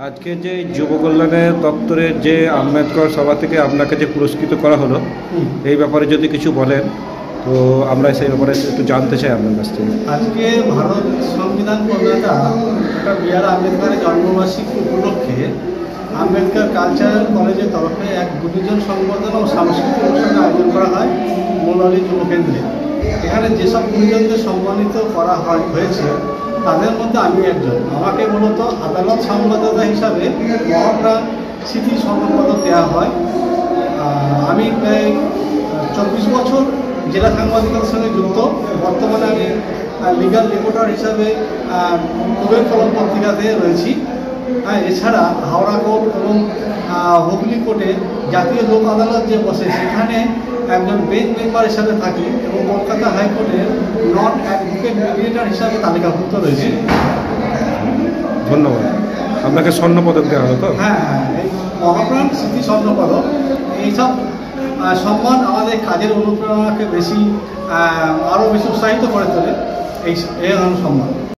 আজকে যে যুব কল্যাণের দপ্তরের যে আম্বেদকর সভা থেকে আপনাকে যে পুরস্কৃত করা হলো, এই ব্যাপারে যদি কিছু বলেন তো আমরা সেই ব্যাপারে একটু জানতে চাই আপনার কাছ থেকে। আজকে ভারত সংবিধান প্রণেতা ডক্টর বি.আর. আম্বেদকরের জন্মবার্ষিকী উপলক্ষে আম্বেদকর কালচারাল কলেজের তরফে এক গুণীজন সংবর্ধনা ও সাংস্কৃতিক অনুষ্ঠানের আয়োজন করা হয় মৌলালী যুব কেন্দ্রে। এখানে যেসব গুণীজনদের সম্মানিত করা হয়েছে তাদের মধ্যে আমি একজন। আমাকে মূলত আদালত সংবাদদাতা হিসাবে মহাপ্রাণ স্মৃতি স্বর্ণপদক দেওয়া হয়। আমি প্রায় 24 বছর জেলা সাংবাদিকতার সঙ্গে যুক্ত। বর্তমানে আমি লিগাল রিপোর্টার হিসাবে পূবের কলম পত্রিকাতে রয়েছি। এছাড়া হাওড়া কোর্ট এবং হুগলি কোর্টে জাতীয় লোক আদালত যে বসে সেখানে একজন বেঞ্চ মেম্বার হিসাবে থাকি এবং কলকাতা হাইকোর্টের নন অ্যাডভোকেট মিডিয়েটর হিসাবে তালিকাভুক্ত রয়েছে। ধন্যবাদ। আপনাকে স্বর্ণপদক দেওয়া হলো তো? হ্যাঁ, এই মহাপ্রাণ স্মৃতি স্বর্ণপদক। এইসব সম্মান আমাদের কাজের অনুপ্রেরণাকে আরও বেশি উৎসাহিত করে তোলে এই ধরনের সম্মান।